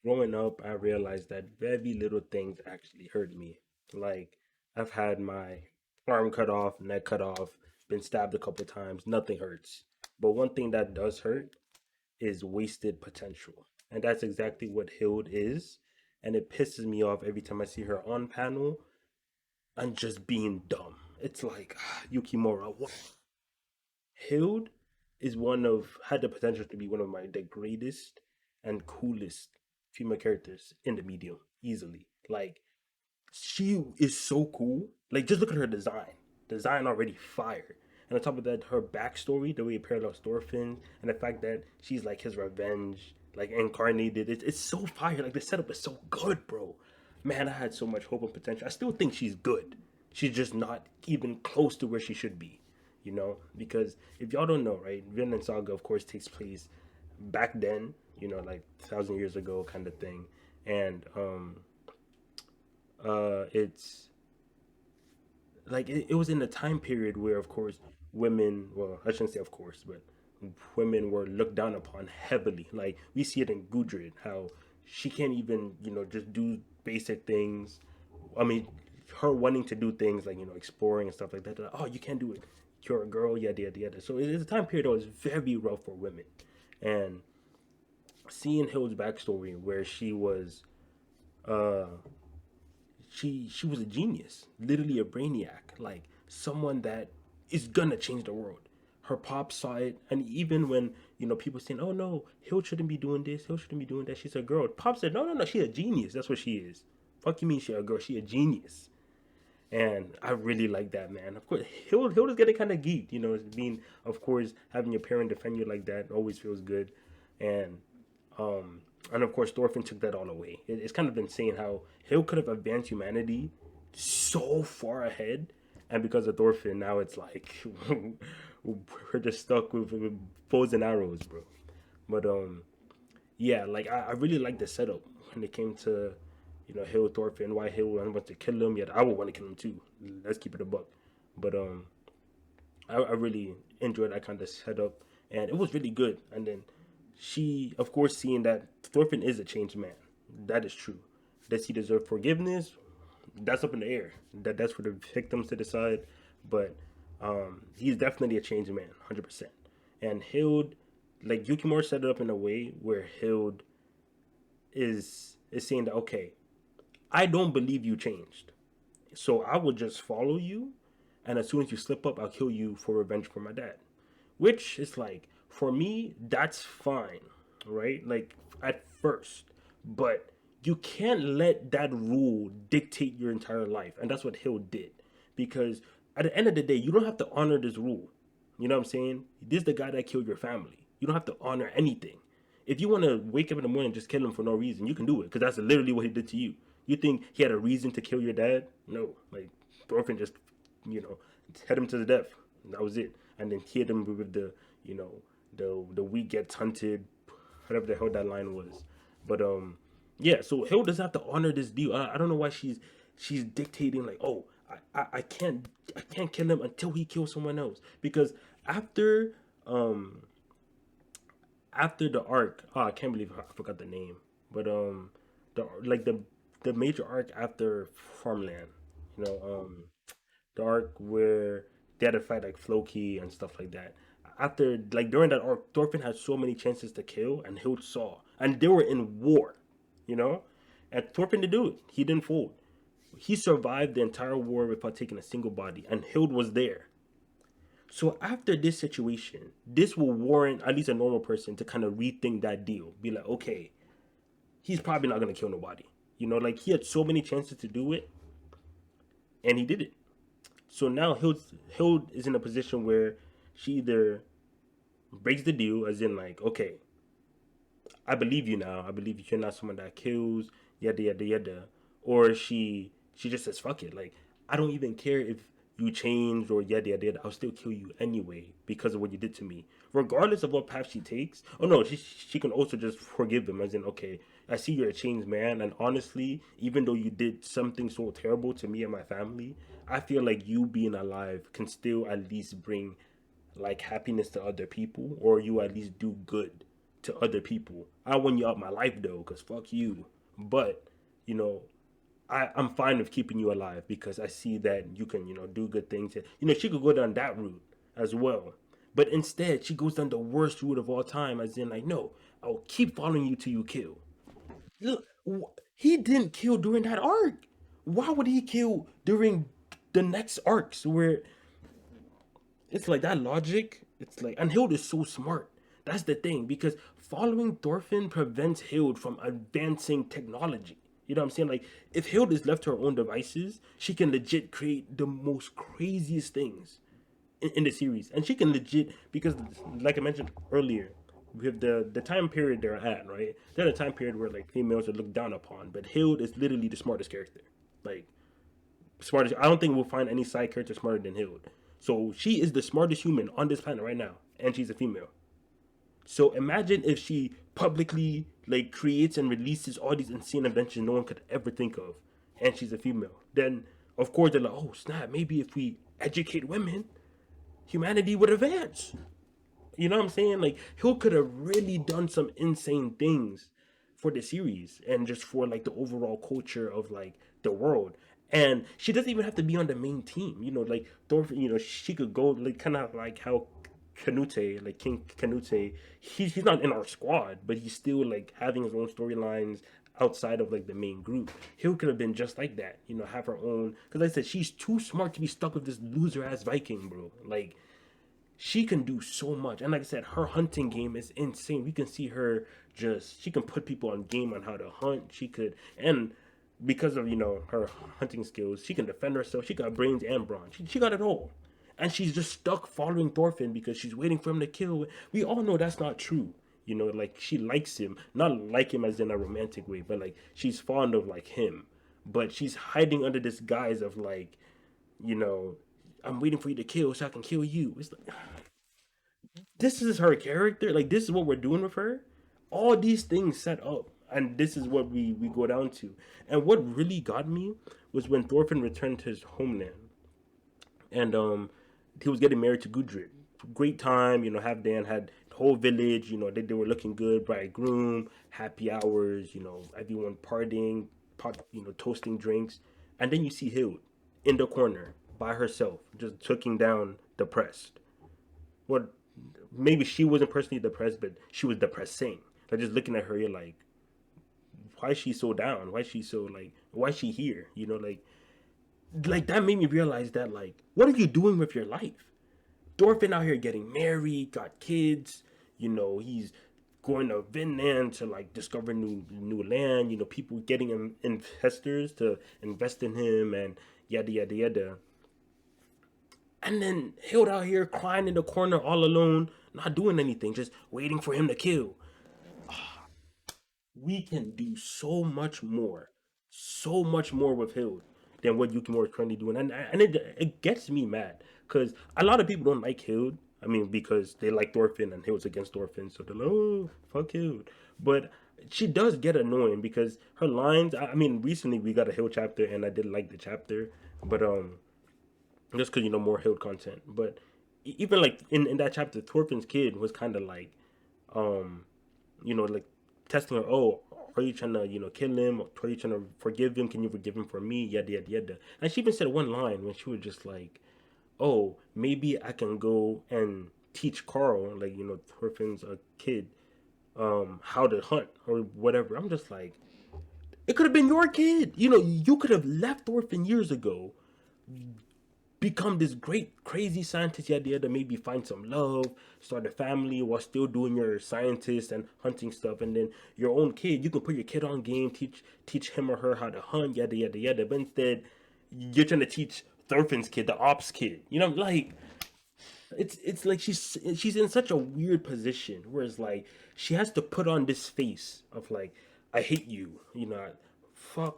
growing up, I realized that very little things actually hurt me. Like, I've had my arm cut off, neck cut off, been stabbed a couple times. Nothing hurts. But one thing that does hurt is wasted potential. And that's exactly what Hild is. And it pisses me off every time I see her on panel and just being dumb. It's like, Yukimura, what? Hild is one of had the potential to be one of the greatest and coolest female characters in the medium, easily. Like, she is so cool. Like, just look at her design. Design already fire. And on top of that, her backstory, the way it parallels Thorfinn, and the fact that she's like his revenge, like incarnated, it's so fire. Like, the setup is so good, bro. Man, I had so much hope and potential. I still think she's good. She's just not even close to where she should be, Because if y'all don't know, right, Vinland Saga, of course, takes place back then, like 1,000 years ago, kind of thing. And it's like it was in a time period where, of course, women, well, I shouldn't say of course, but women were looked down upon heavily. Like, we see it in Gudrid, how she can't even, just do basic things. I mean, her wanting to do things like, exploring and stuff like that. Like, oh, you can't do it. You're a girl, yada, yada, yada. So it's a time period that was very rough for women. And seeing Hild's backstory, where uh, she was a genius, literally a brainiac, like someone that is gonna change the world. Her pop saw it, and even when people saying, "Oh no, Hill shouldn't be doing this, Hill shouldn't be doing that," she's a girl. Pop said, "No, no, no, she's a genius. That's what she is. Fuck you mean she a girl? She a genius." And I really like that, man. Of course, Hill is getting kind of geeked, being, of course, having your parent defend you like that always feels good, and and of course, Thorfinn took that all away. It's kind of insane how Hill could have advanced humanity so far ahead, and because of Thorfinn, now it's like we're just stuck with bows and arrows, bro. But yeah, like I really like the setup when it came to Hill, Thorfinn. Why Hill wants to kill him? Yet I would want to kill him too. Let's keep it a buck. But I really enjoyed that kind of setup, and it was really good. And then she, of course, seeing that Thorfinn is a changed man, that is true. Does he deserve forgiveness? That's up in the air. That's for the victims to decide. But he's definitely a changed man, 100%. And Hild, like Yukimura set it up in a way where Hild is saying that, okay, I don't believe you changed, so I will just follow you, and as soon as you slip up, I'll kill you for revenge for my dad. Which is like, for me, that's fine, right? Like, at first. But you can't let that rule dictate your entire life. And that's what Hill did. Because at the end of the day, you don't have to honor this rule. You know what I'm saying? This is the guy that killed your family. You don't have to honor anything. If you want to wake up in the morning and just kill him for no reason, you can do it. Because that's literally what he did to you. You think he had a reason to kill your dad? No. Like, Thorfinn just, you know, head him to the death. That was it. And then hit him with the, the weak gets hunted, whatever the hell that line was. But yeah. So Hill doesn't have to honor this deal. I don't know why she's dictating like, oh, I can't kill him until he kills someone else, because after um after the arc, oh, I can't believe I forgot the name, but the major arc after Farmland, you know, the arc where they had to fight like Floki and stuff like that. After, like, during that arc, Thorfinn had so many chances to kill, and Hild saw, and they were in war, you know, and Thorfinn didn't do it. He didn't fold. He survived the entire war without taking a single body, and Hild was there. So after this situation, this will warrant at least a normal person to kind of rethink that deal. Be like, okay, he's probably not gonna kill nobody. Like, he had so many chances to do it, and he did it. So now Hild is in a position where she either breaks the deal, as in like, okay, I believe you now. I believe you're not someone that kills, yada yada yada. Or she just says, fuck it. Like, I don't even care if you changed or yada yada yada. I'll still kill you anyway because of what you did to me. Regardless of what path she takes. Oh no, she can also just forgive him, as in, okay, I see you're a changed man, and honestly, even though you did something so terrible to me and my family, I feel like you being alive can still at least bring like happiness to other people, or you at least do good to other people. I want you out my life though, cause fuck you. But you know, I'm fine with keeping you alive because I see that you can, do good things. She could go down that route as well. But instead, she goes down the worst route of all time, as in, like, no, I'll keep following you till you kill. Look, he didn't kill during that arc. Why would he kill during the next arcs where it's like that logic? It's like, and Hild is so smart. That's the thing, because following Thorfinn prevents Hild from advancing technology. You know what I'm saying? Like, if Hild is left to her own devices, she can legit create the most craziest things in the series. And she can legit, because, like I mentioned earlier, with the time period they're at, right? They're at a time period where, like, females are looked down upon. But Hild is literally the smartest character. Like, smartest. I don't think we'll find any side character smarter than Hild. So she is the smartest human on this planet right now, and she's a female. So imagine if she publicly like creates and releases all these insane inventions no one could ever think of, and she's a female. Then of course they're like, oh snap, maybe if we educate women, humanity would advance. You know what I'm saying? Like Hill could have really done some insane things for the series and just for like the overall culture of like the world. And she doesn't even have to be on the main team. Like Thorfinn, she could go like kind of like how Canute, like King Canute, he's not in our squad, but he's still like having his own storylines outside of like the main group. Hill could have been just like that, have her own. Because like I said, she's too smart to be stuck with this loser ass Viking, bro. Like she can do so much. And like I said, her hunting game is insane. We can see her just she can put people on game on how to hunt. She could and because of her hunting skills, she can defend herself. She got brains and brawn. She got it all. And she's just stuck following Thorfinn because she's waiting for him to kill. We all know that's not true. Like she likes him, not like him as in a romantic way, but like she's fond of like him. But she's hiding under this guise of like, you know, I'm waiting for you to kill so I can kill you. It's like this is her character. Like this is what we're doing with her. All these things set up, and this is what we go down to. And what really got me was when Thorfinn returned to his homeland, and he was getting married to Gudrid. Great time, Half Dan had the whole village. They were looking good, bride groom, happy hours. Everyone partying, toasting drinks, and then you see Hild in the corner by herself, just taking down depressed. What maybe she wasn't personally depressed, but she was depressing. Like just looking at her, you're like, why is she so down? Why is she so like? Why is she here? Like that made me realize that like, what are you doing with your life? Thorfinn out here getting married, got kids. He's going to Vinland to like discover new land. People getting investors to invest in him and yada yada yada. And then Hild out here crying in the corner all alone, not doing anything, just waiting for him to kill. We can do so much more with Hild than what Yukimura is currently doing, and it gets me mad because a lot of people don't like Hild. I mean, because they like Thorfinn and Hild's against Thorfinn, so they're like, oh, fuck Hild. But she does get annoying because her lines. I mean, recently we got a Hild chapter, and I did like the chapter, but just because more Hild content. But even like in that chapter, Thorfinn's kid was kind of like, um, like testing her. Oh, are you trying to kill him? Are you trying to forgive him? Can you forgive him for me? Yada yada yada. And she even said one line when she was just like, "Oh, maybe I can go and teach Carl, like Thorfinn's a kid, how to hunt or whatever." I'm just like, it could have been your kid. You could have left Thorfinn years ago, become this great crazy scientist yada yada, maybe find some love, start a family while still doing your scientist and hunting stuff, and then your own kid, you can put your kid on game, teach him or her how to hunt yada yada yada. But instead you're trying to teach Thorfinn's kid, the ops kid. Like it's like she's in such a weird position where it's like she has to put on this face of like, I hate you, fuck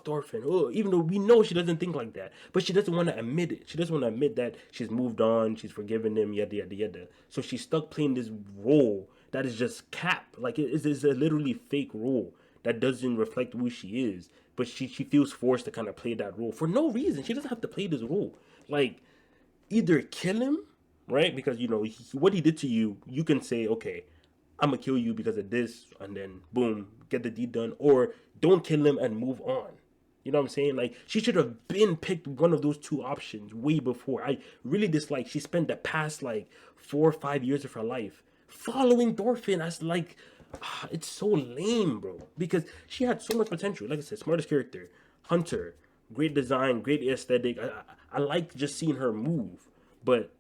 Thorfinn. Oh, even though we know she doesn't think like that, but she doesn't want to admit it. She doesn't want to admit that she's moved on, she's forgiven him, yada yada yada. So she's stuck playing this role that is just cap. Like it is a literally fake role that doesn't reflect who she is. But she feels forced to kind of play that role for no reason. She doesn't have to play this role. Like either kill him, right? Because what he did to you, you can say, okay, I'm gonna kill you because of this, and then boom, get the deed done, or don't kill him and move on. You know what I'm saying? Like she should have been picked one of those two options way before. I really dislike she spent the past like 4 or 5 years of her life following Thorfinn as like it's so lame, bro. Because she had so much potential. Like I said, smartest character, hunter, great design, great aesthetic. I like just seeing her move, but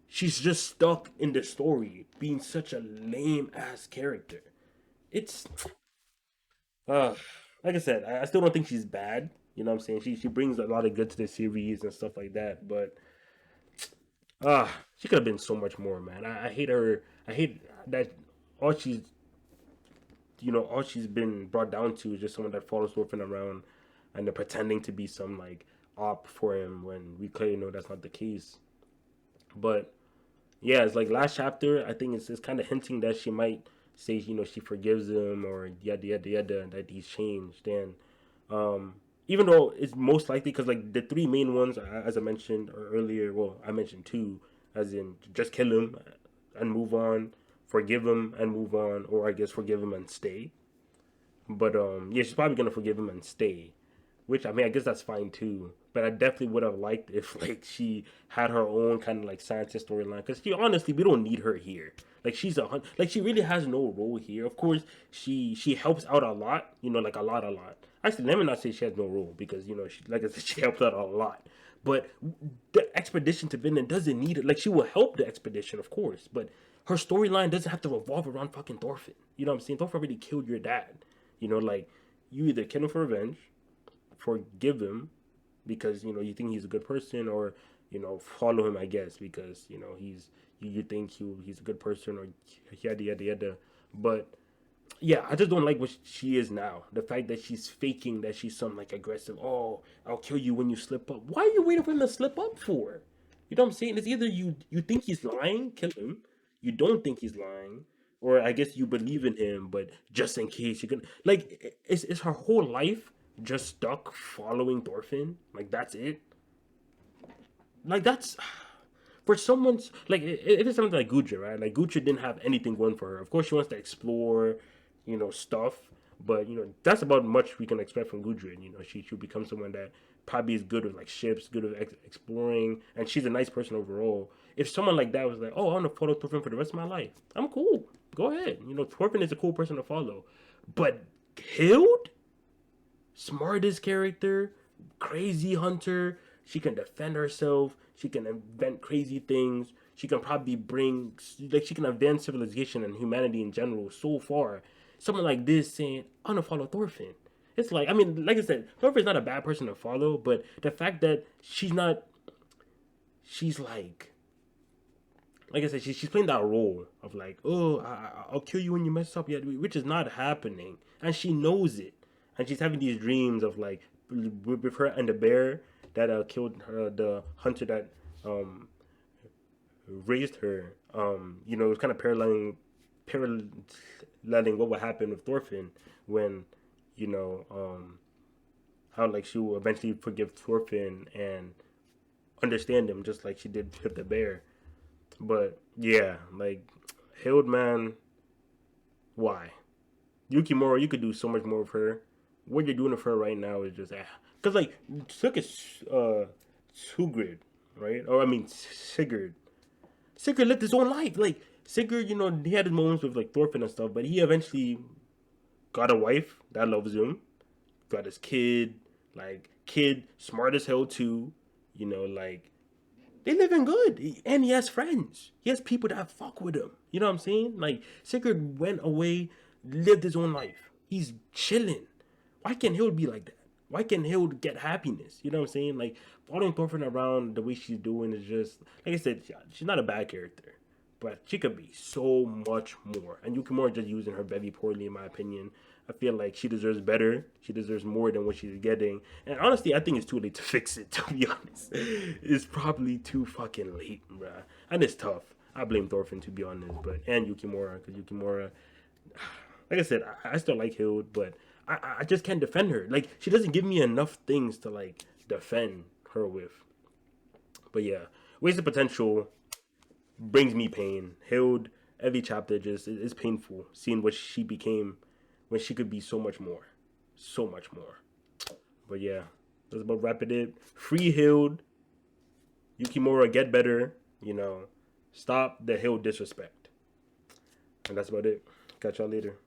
she's just stuck in the story being such a lame ass character. It's uh like I said, I still don't think she's bad. You know what I'm saying? She brings a lot of good to the series and stuff like that, but she could have been so much more, man. I hate her. I hate that all she's all she's been brought down to is just someone that follows Thorfinn around and they're pretending to be some like op for him when we clearly know that's not the case. But yeah, it's like last chapter. I think it's kind of hinting that she might say, she forgives him or yada yada yada that he's changed. And um, even though it's most likely because like the three main ones, as I mentioned earlier, well, I mentioned two, as in just kill him and move on, forgive him and move on, or I guess forgive him and stay. But yeah, she's probably gonna forgive him and stay, which I mean, I guess that's fine too. But I definitely would have liked if like she had her own kind of like scientist storyline. Because she honestly, we don't need her here. Like she's like she really has no role here. Of course, she helps out a lot. Like a lot. Actually, let me not say she has no role because she, like I said, she helps out a lot. But the expedition to Vinland doesn't need it. Like she will help the expedition, of course, but her storyline doesn't have to revolve around fucking Thorfinn. You know what I'm saying? Thorfinn already killed your dad. Like you either kill him for revenge, forgive him because you think he's a good person, or follow him, I guess, because you think he's a good person, or yada yada yada. But yeah, I just don't like what she is now. The fact that she's faking that she's some like aggressive. Oh, I'll kill you when you slip up. Why are you waiting for him to slip up for? You know what I'm saying? It's either you think he's lying, kill him. You don't think he's lying, or I guess you believe in him, but just in case you can. Like, it's her whole life just stuck following Thorfinn. Like that's it. Like that's for someone's like it is something like Gucci, right? Like Gucci didn't have anything going for her. Of course, she wants to explore, stuff, but that's about much we can expect from Gudrun. She'll become someone that probably is good with like ships, good with exploring, and she's a nice person overall. If someone like that was like, oh, I want to follow Thorfinn for the rest of my life, I'm cool. Go ahead. Thorfinn is a cool person to follow, but Hild, smartest character, crazy hunter. She can defend herself. She can invent crazy things. She can probably bring, like, she can advance civilization and humanity in general so far. Someone like this saying, I want to follow Thorfinn. It's like, I mean, like I said, Thorfinn's not a bad person to follow, but the fact that she's not, she's like I said, she's playing that role of like, oh, I'll kill you when you mess up, yet, which is not happening, and she knows it, and she's having these dreams of like with her and the bear that killed her, the hunter that um raised her. It was kind of paralleling what would happen with Thorfinn when you know how like she will eventually forgive Thorfinn and understand him just like she did with the bear. But yeah, like Hild, man, why? Yukimura, you could do so much more with her. What you're doing with her right now is just cause like look at Sugrid, right? Or I mean Sigurd. Sigurd lived his own life. Like Sigurd, he had his moments with like Thorfinn and stuff, but he eventually got a wife that loves him, got his kid, like kid smart as hell too. Like they living good, and he has friends. He has people that fuck with him. You know what I'm saying? Like Sigurd went away, lived his own life. He's chilling. Why can't Hild be like that? Why can't Hild get happiness? You know what I'm saying? Like following Thorfinn around the way she's doing is just like I said. She's not a bad character, but she could be so much more. And Yukimura just using her very poorly, in my opinion. I feel like she deserves better. She deserves more than what she's getting. And honestly, I think it's too late to fix it, to be honest. It's probably too fucking late, bruh. And it's tough. I blame Thorfinn, to be honest, and Yukimura, because Yukimura, like I said, I still like Hild, but I just can't defend her. Like, she doesn't give me enough things to, like, defend her with. But yeah, wasted potential brings me pain. Hild, every chapter just is painful seeing what she became when she could be so much more, so much more. But yeah, that's about wrapping it. Free Hild, Yukimura, get better. You know, stop the Hild disrespect, and that's about it. Catch y'all later.